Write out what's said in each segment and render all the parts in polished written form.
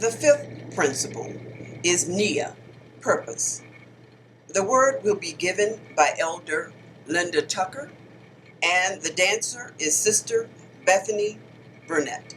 The fifth principle is Nia, purpose. The word will be given by Elder Linda Tucker, and the dancer is Sister Bethany Burnett.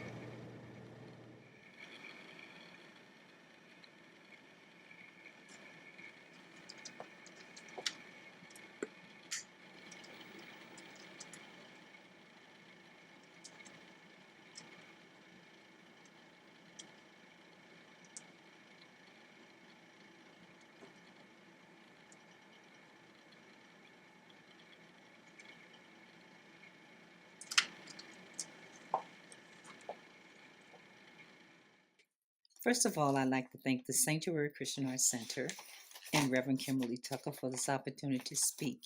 First of all, I'd like to thank the Sanctuary Christian Arts Center and Reverend Kimberly Tucker for this opportunity to speak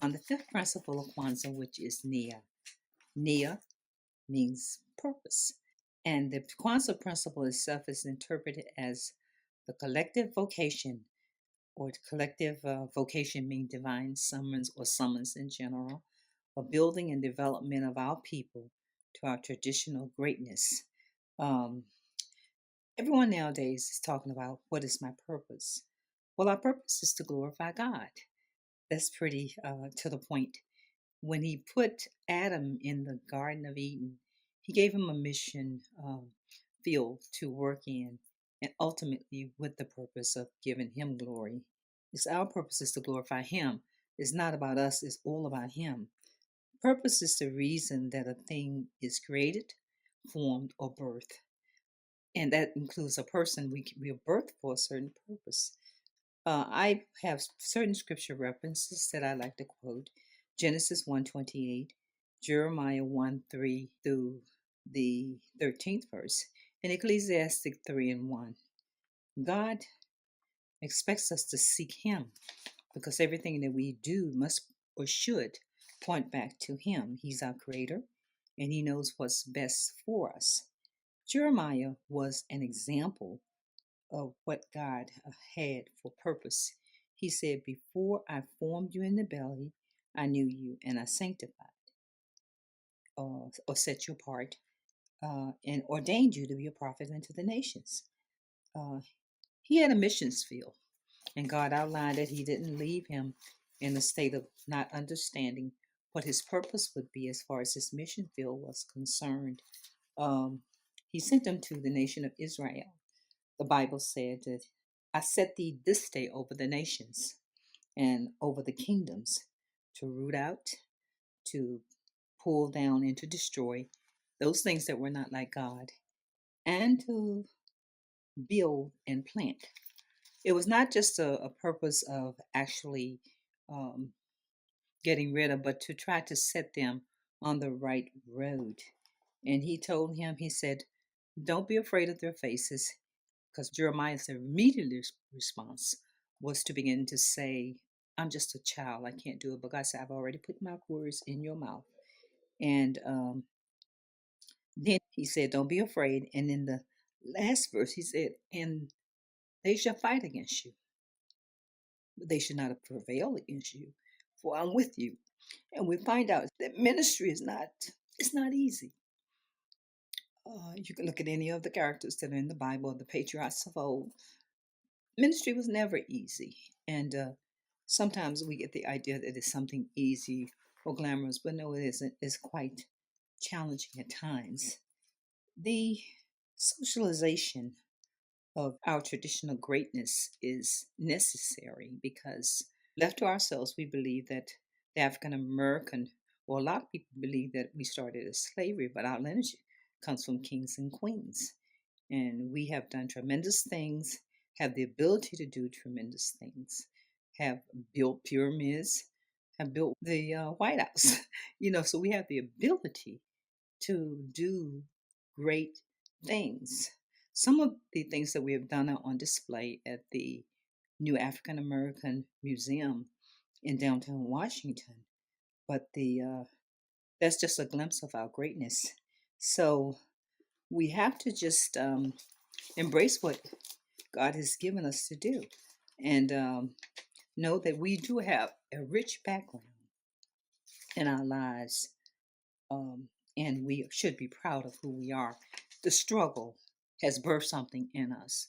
on the fifth principle of Kwanzaa, which is Nia. Nia means purpose, and the Kwanzaa principle itself is interpreted as the collective vocation, or collective vocation means divine summons or summons in general, of building and development of our people to our traditional greatness. Um, Everyone nowadays is talking about what is my purpose. Well, our purpose is to glorify God. That's pretty to the point. When he put Adam in the Garden of Eden, he gave him a mission field to work in, and ultimately with the purpose of giving him glory. It's our purpose is to glorify him. It's not about us, it's all about him. Purpose is the reason that a thing is created, formed, or birthed. And that includes a person. We are birthed for a certain purpose. I have certain scripture references that I like to quote: Genesis 1:28, Jeremiah 1:3 through the 13th verse, and Ecclesiastic 3:1. God expects us to seek Him because everything that we do must or should point back to Him. He's our creator and He knows what's best for us. Jeremiah was an example of what God had for purpose. He said, "Before I formed you in the belly, I knew you and I sanctified or set you apart and ordained you to be a prophet unto the nations." Uh, he had a missions field, and God outlined that He didn't leave him in a state of not understanding what his purpose would be as far as his mission field was concerned. Um, he sent him to the nation of Israel. The Bible said that I set thee this day over the nations and over the kingdoms to root out, to pull down, and to destroy those things that were not like God, and to build and plant. It was not just a purpose of actually um, getting rid of, but to try to set them on the right road. And he told him, he said, "Don't be afraid of their faces," because Jeremiah's immediate response was to begin to say, "I'm just a child. I can't do it." But God said, "I've already put my words in your mouth." And then he said, "Don't be afraid." And in the last verse, he said, "And they shall fight against you, but they should not prevail against you, for I'm with you." And we find out that ministry is not, it's not easy. You can look at any of the characters that are in the Bible, the patriarchs of old. Ministry was never easy. And sometimes we get the idea that it's something easy or glamorous, but no, it isn't. It's quite challenging at times. The socialization of our traditional greatness is necessary because, left to ourselves, we believe that the African American, or a lot of people believe that we started as slavery, but our lineage comes from kings and queens. And we have done tremendous things, have the ability to do tremendous things, have built pyramids, have built the White House. So we have the ability to do great things. Some of the things that we have done are on display at the New African American Museum in downtown Washington, but that's just a glimpse of our greatness. So we have to just embrace what God has given us to do, and know that we do have a rich background in our lives, um, and we should be proud of who we are. The struggle has birthed something in us.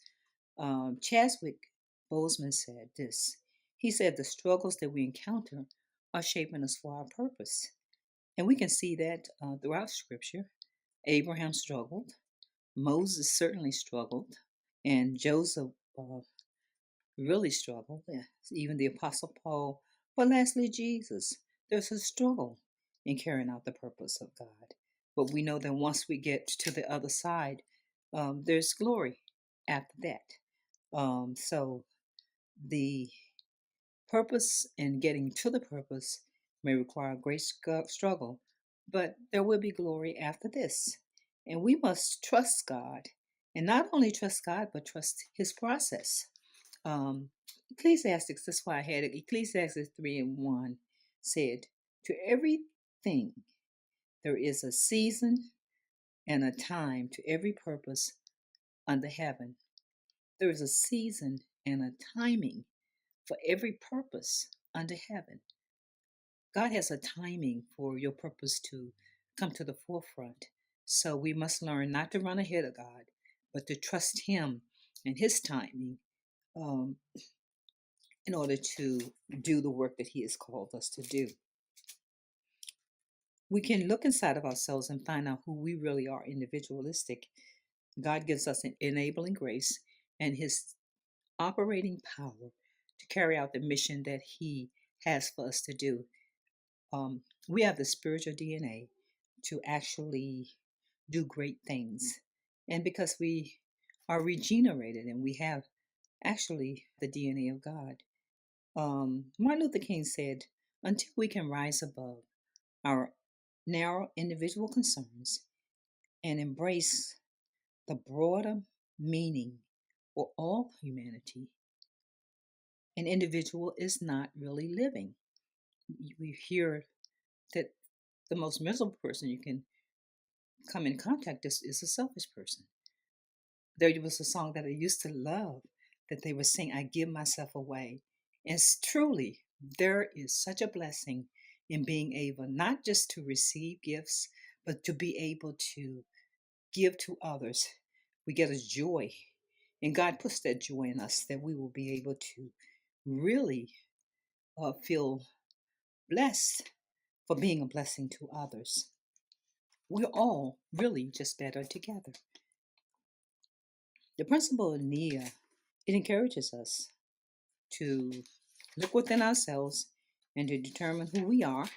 Chadwick Boseman said this. He said, the struggles that we encounter are shaping us for our purpose. And we can see that throughout Scripture. Abraham struggled, Moses certainly struggled, and Joseph really struggled. Even the Apostle Paul, but lastly, Jesus. There's a struggle in carrying out the purpose of God. But we know that once we get to the other side, there's glory after that. So the purpose and getting to the purpose may require a great struggle, but there will be glory after this. And we must trust God, and not only trust God, but trust His process. Um, Ecclesiastes, that's why I had it. Ecclesiastes 3:1 said, to everything there is a season and a time to every purpose under heaven. There is a season and a timing for every purpose under heaven. God has a timing for your purpose to come to the forefront. So we must learn not to run ahead of God, but to trust Him and His timing um, in order to do the work that He has called us to do. We can look inside of ourselves and find out who we really are individualistic. God gives us an enabling grace and His operating power to carry out the mission that He has for us to do. We have the spiritual DNA to actually do great things. And because we are regenerated and we have actually the DNA of God. Martin Luther King said, until we can rise above our narrow individual concerns and embrace the broader meaning for all humanity, an individual is not really living. We hear that the most miserable person you can come in contact with is a selfish person. There was a song that I used to love that they were saying, I give myself away. And truly, there is such a blessing in being able not just to receive gifts, but to be able to give to others. We get a joy. And God puts that joy in us that we will be able to really feel blessed for being a blessing to others. We're all really just better together. The principle of Nia, it encourages us to look within ourselves and to determine who we are.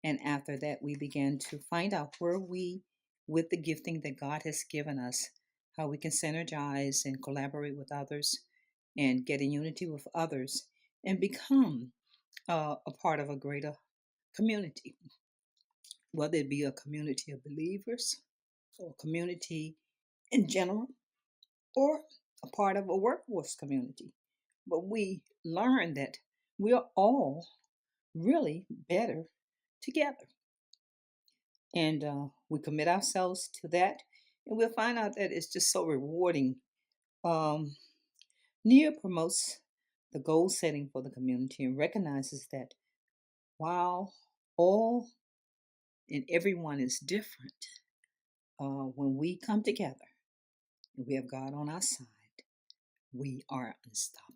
And after that, we begin to find out where we, with the gifting that God has given us, how we can synergize and collaborate with others and get in unity with others and become a part of a greater community, whether it be a community of believers or a community in general or a part of a workforce community. But we learn that we're all really better together. And we commit ourselves to that, and we'll find out that it's just so rewarding. NEA promotes the goal setting for the community and recognizes that while all and everyone is different, when we come together and we have God on our side, we are unstoppable.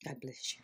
God bless you.